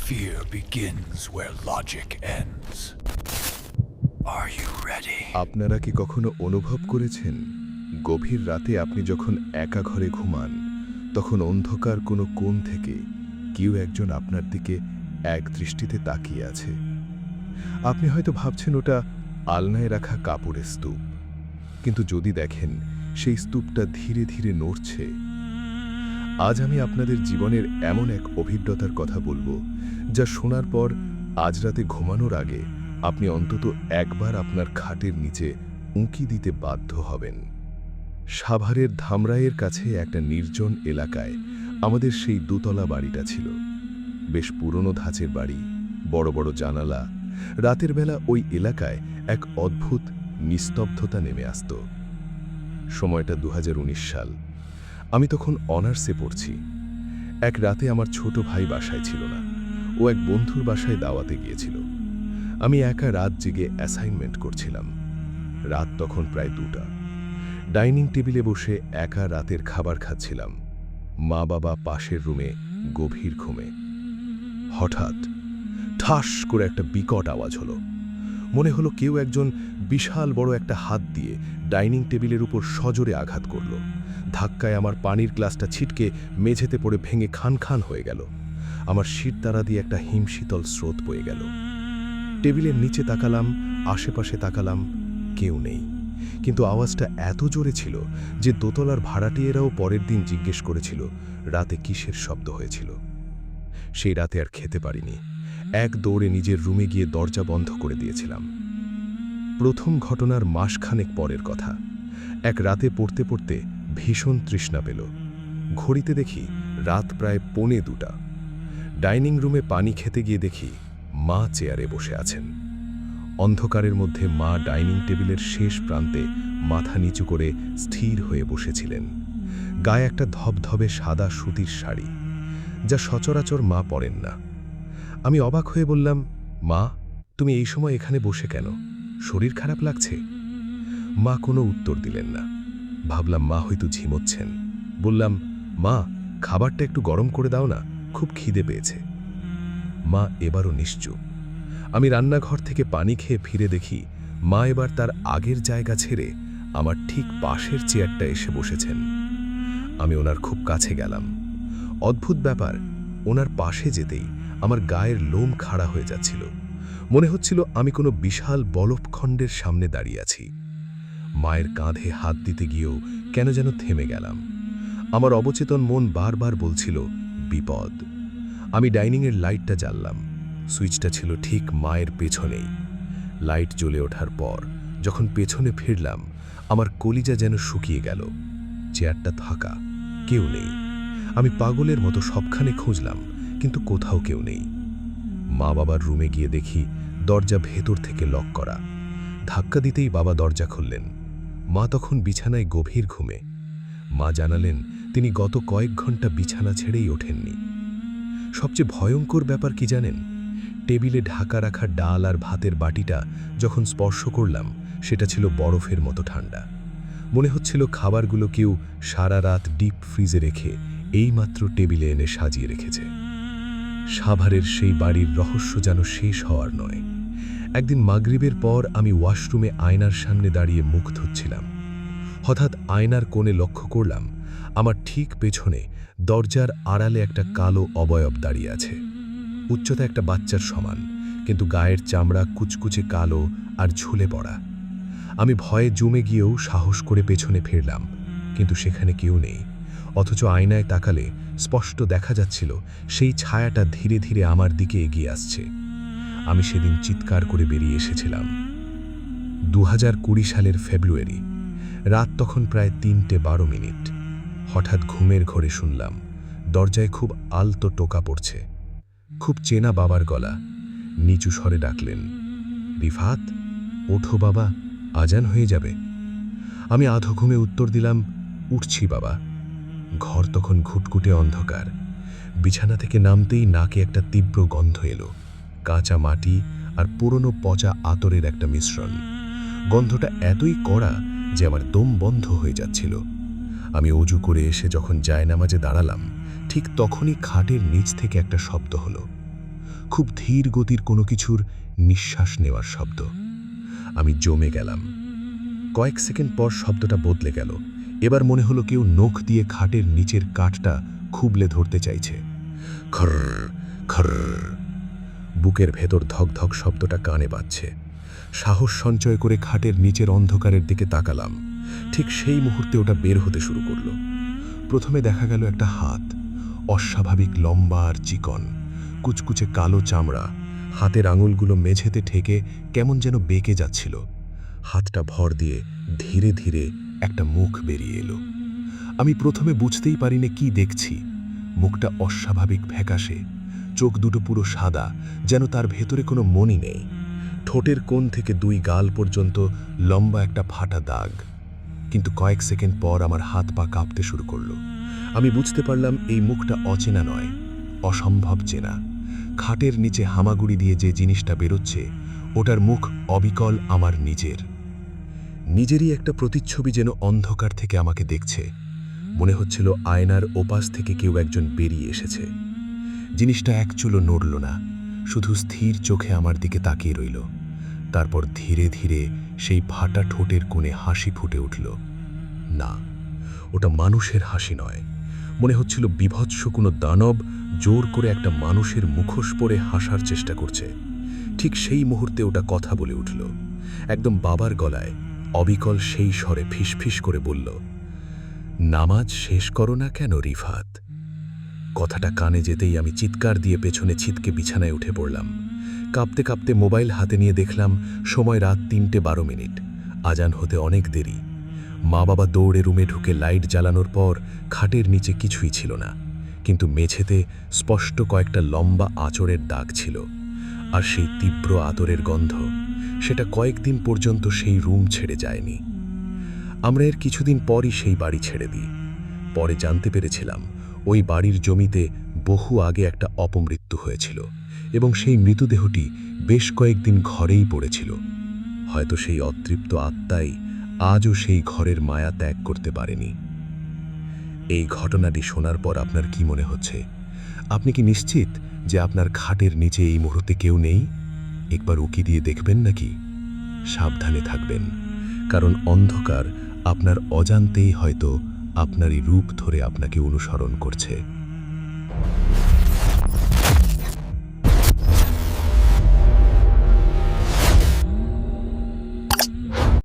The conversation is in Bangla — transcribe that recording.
Fear begins where logic ends. Are you ready? আপনারা কি কখনো অনুভব করেছেন গভীর রাতে আপনি যখন একা ঘরে ঘুমান তখন অন্ধকার কোনো কোণ থেকে কেউ একজন আপনার দিকে এক দৃষ্টিতে তাকিয়ে আছে? আপনি হয়তো ভাবছেন ওটা আলনায় রাখা কাপড়ের স্তূপ, কিন্তু যদি দেখেন সেই স্তূপটা ধীরে ধীরে নড়ছে। আজ আমি আপনাদের জীবনের এমন এক অভিজ্ঞতার কথা বলবো যা শোনার পর আজ রাতে ঘুমানোর আগে আপনি অন্তত একবার আপনার খাটের নিচে উঁকি দিতে বাধ্য হবেন। সাভারের ধামরাইয়ের কাছে একটা নির্জন এলাকায় আমাদের সেই দোতলা বাড়িটা ছিল। বেশ পুরনো ধাঁচের বাড়ি, বড় বড় জানালা। রাতের বেলা ওই এলাকায় এক অদ্ভুত নিস্তব্ধতা নেমে আসত। সময়টা 2019 সাল। আমি তখন অনার্সে পড়ছি। এক রাতে আমার ছোট ভাই বাসায় ছিল না, ও এক বন্ধুর বাসায় দাওয়াতে গিয়েছিল। আমি একা রাত জেগে অ্যাসাইনমেন্ট করছিলাম। রাত তখন প্রায় 2টা। ডাইনিং টেবিলে বসে একা রাতের খাবার খাচ্ছিলাম। মা বাবা পাশের রুমে গভীর ঘুমে। হঠাৎ ঠাস করে একটা বিকট আওয়াজ হলো। মনে হলো কেউ একজন বিশাল বড় একটা হাত দিয়ে ডাইনিং টেবিলের উপর সজোরে আঘাত করল। ধাক্কায় আমার পানির গ্লাসটা ছিটকে মেঝেতে পড়ে ভেঙে খান খান হয়ে গেল। আমার শিরদাঁড়া দিয়ে একটা হিমশীতল স্রোত বয়ে গেল। টেবিলের নিচে তাকালাম, আশেপাশে তাকালাম, কেউ নেই। কিন্তু আওয়াজটা এত জোরে ছিল যে দোতলার ভাড়াটিয়েরাও পরের দিন জিজ্ঞেস করেছিল রাতে কিসের শব্দ হয়েছিল। সেই রাতে আর খেতে পারিনি। এক দৌড়ে নিজের রুমে গিয়ে দরজা বন্ধ করে দিয়েছিলাম। প্রথম ঘটনার মাসখানেক পরের কথা। এক রাতে পড়তে পড়তে ভীষণ তৃষ্ণা পেল। ঘড়িতে দেখি রাত প্রায় 1:45। ডাইনিং রুমে পানি খেতে গিয়ে দেখি মা চেয়ারে বসে আছেন। অন্ধকারের মধ্যে মা ডাইনিং টেবিলের শেষ প্রান্তে মাথা নিচু করে স্থির হয়ে বসেছিলেন। গায়ে একটা ধবধবে সাদা সুতির শাড়ি, যা সচরাচর মা পরেন না। আমি অবাক হয়ে বললাম, মা, তুমি এই সময় এখানে বসে কেন? শরীর খারাপ লাগছে? মা কোনো উত্তর দিলেন না। ভাবলাম মা হয়তো ঝিমোচ্ছেন। বললাম, মা, খাবারটা একটু গরম করে দাও না, খুব খিদে পেয়েছে। মা এবারও নিশ্চুপ। আমি রান্নাঘর থেকে পানি খেয়ে ফিরে দেখি মা এবার তার আগের জায়গা ছেড়ে আমার ঠিক পাশের চেয়ারটা এসে বসেছেন। আমি ওনার খুব কাছে গেলাম। অদ্ভুত ব্যাপার, ওনার পাশে যেতেই আমার গায়ের লোম খাড়া হয়ে যাচ্ছিল। মনে হচ্ছিল আমি কোনো বিশাল বলফখণ্ডের সামনে দাঁড়িয়ে আছি। মায়ের কাঁধে হাত দিতে গিয়েও কেন যেন থেমে গেলাম। আমার অবচেতন মন বারবার বলছিল বিপদ। আমি ডাইনিংয়ের লাইটটা জ্বাললাম। সুইচটা ছিল ঠিক মায়ের পেছনেই। লাইট জ্বলে ওঠার পর যখন পেছনে ফিরলাম, আমার কলিজা যেন শুকিয়ে গেল। চেয়ারটা ফাঁকা, কেউ নেই। আমি পাগলের মতো সবখানে খুঁজলাম, কিন্তু কোথাও কেউ নেই। মা বাবার রুমে গিয়ে দেখি দরজা ভেতর থেকে লক করা। ধাক্কা দিতেই বাবা দরজা খুললেন। মা তখন বিছানায় গভীর ঘুমে। মা জানালেন তিনি গত কয়েক ঘন্টা বিছানা ছেড়েই ওঠেননি। সবচেয়ে ভয়ঙ্কর ব্যাপার কি জানেন? টেবিলে ঢাকা রাখা ডাল আর ভাতের বাটিটা যখন স্পর্শ করলাম, সেটা ছিল বরফের মতো ঠান্ডা। মনে হচ্ছিল খাবারগুলো কেউ সারা রাত ডিপ ফ্রিজে রেখে এইমাত্র টেবিলে এনে সাজিয়ে রেখেছে। সাভারের সেই বাড়ির রহস্য যেন শেষ হওয়ার নয়। একদিন মাগরিবের পর আমি ওয়াশরুমে আয়নার সামনে দাঁড়িয়ে মুখ ধুচ্ছিলাম। হঠাৎ আয়নার কোণে লক্ষ্য করলাম আমার ঠিক পেছনে দরজার আড়ালে একটা কালো অবয়ব দাঁড়িয়ে আছে। উচ্চতা একটা বাচ্চার সমান, কিন্তু গায়ের চামড়া কুচকুচে কালো আর ঝুলে পড়া। আমি ভয়ে জমে গিয়েও সাহস করে পেছনে ফিরলাম, কিন্তু সেখানে কেউ নেই। অথচ আয়নায় তাকালে স্পষ্ট দেখা যাচ্ছিল সেই ছায়াটা ধীরে ধীরে আমার দিকে এগিয়ে আসছে। আমি সেদিন চিৎকার করে বেরিয়ে এসেছিলাম। 2020 সালের ফেব্রুয়ারি। রাত তখন প্রায় 3:12। হঠাৎ ঘুমের ঘোরে শুনলাম দরজায় খুব আলতো টোকা পড়ছে। খুব চেনা বাবার গলা। নিচু স্বরে ডাকলেন, রিফাত, ওঠো বাবা, আজান হয়ে যাবে। আমি আধো ঘুমে উত্তর দিলাম, উঠছি বাবা। ঘর তখন ঘুটঘুটে অন্ধকার। বিছানা থেকে নামতেই নাকে একটা তীব্র গন্ধ এলো। কাঁচা মাটি আর পুরনো পচা আতরের একটা মিশ্রণ। গন্ধটা এতই কড়া যে আমার দম বন্ধ হয়ে যাচ্ছিল। আমি অজু করে এসে যখন জায়নামাজে দাঁড়ালাম, ঠিক তখনই খাটের নিচ থেকে একটা শব্দ হলো। খুব ধীর গতির কোনো কিছুর নিঃশ্বাস নেওয়ার শব্দ। আমি জমে গেলাম। কয়েক সেকেন্ড পর শব্দটা বদলে গেল। এবার মনে হলো কেউ নখ দিয়ে খাটের নিচের কাঠটা খুবলে ধরতে চাইছে। খর্র খর্র। বুকের ভেতর ধকধক শব্দটা কানে বাজছে। সাহস সঞ্চয় করে খাটের নিচের অন্ধকারের দিকে তাকালাম। ঠিক সেই মুহূর্তে ওটা বের হতে শুরু করলো। প্রথমে দেখা গেল একটা হাত, অস্বাভাবিক লম্বা আর চিকন, কুচকুচে কালো চামড়া। হাতের আঙুলগুলো মেঝেতে ঠেকে কেমন যেন বেঁকে যাচ্ছিল। হাতটা ভর দিয়ে ধীরে ধীরে একটা মুখ বেরিয়ে এলো। আমি প্রথমে বুঝতেই পারিনি কি দেখছি। মুখটা অস্বাভাবিক ফ্যাকাশে, চোখ দুটো পুরো সাদা, যেন তার ভেতরে কোনো মনি নেই। ঠোঁটের কোণ থেকে 2 গাল পর্যন্ত লম্বা একটা ফাটা দাগ। কিন্তু কয়েক সেকেন্ড পর আমার হাত পা কাঁপতে শুরু করলো। আমি বুঝতে পারলাম এই মুখটা অচেনা নয়, অসম্ভব চেনা। খাটের নিচে হামাগুড়ি দিয়ে যে জিনিসটা বেরোচ্ছে, ওটার মুখ অবিকল আমার নিজেরই একটা প্রতিচ্ছবি, যেন অন্ধকার থেকে আমাকে দেখছে। মনে হচ্ছিল আয়নার ওপাশ থেকে কেউ একজন বেরিয়ে এসেছে। জিনিসটা এক চুলো নড়ল না, শুধু স্থির চোখে আমার দিকে তাকিয়ে রইল। তারপর ধীরে ধীরে সেই ফাটা ঠোঁটের কোণে হাসি ফুটে উঠল। না, ওটা মানুষের হাসি নয়। মনে হচ্ছিল বিভৎস কোনো দানব জোর করে একটা মানুষের মুখোশ পরে হাসার চেষ্টা করছে। ঠিক সেই মুহূর্তে ওটা কথা বলে উঠল, একদম বাবার গলায়, অবিকল সেই স্বরে ফিসফিস করে বলল, নামাজ শেষ করো না কেন রিফাত? কথাটা কানে যেতেই আমি চিৎকার দিয়ে পেছনে ছিটকে বিছানায় উঠে পড়লাম। কাঁপতে কাঁপতে মোবাইল হাতে নিয়ে দেখলাম সময় রাত 3:12। আজান হতে অনেক দেরি। মা বাবা দৌড়ে রুমে ঢুকে লাইট জ্বালানোর পর খাটের নিচে কিছুই ছিল না, কিন্তু মেঝেতে স্পষ্ট কয়েকটা লম্বা আঁচড়ের দাগ ছিল। আর সেই তীব্র আতরের গন্ধ, সেটা কয়েকদিন পর্যন্ত সেই রুম ছেড়ে যায়নি। আমরা এর কিছুদিন পরই সেই বাড়ি ছেড়ে দিই। পরে জানতে পেরেছিলাম ওই বাড়ির জমিতে বহু আগে একটা অপমৃত্যু হয়েছিল এবং সেই মৃতদেহটি বেশ কয়েকদিন ঘরেই পড়েছিল। হয়তো সেই অতৃপ্ত আত্মাই আজও সেই ঘরের মায়া ত্যাগ করতে পারেনি। এই ঘটনাটি শোনার পর আপনার কি মনে হচ্ছে? আপনি কি নিশ্চিত যে আপনার খাটের নিচে এই মুহূর্তে কেউ নেই? একবার উকি দিয়ে দেখবেন নাকি? সাবধানে থাকবেন, কারণ অন্ধকার আপনার অজান্তেই হয়তো আপনারই রূপ ধরে আপনাকে অনুসরণ করছে।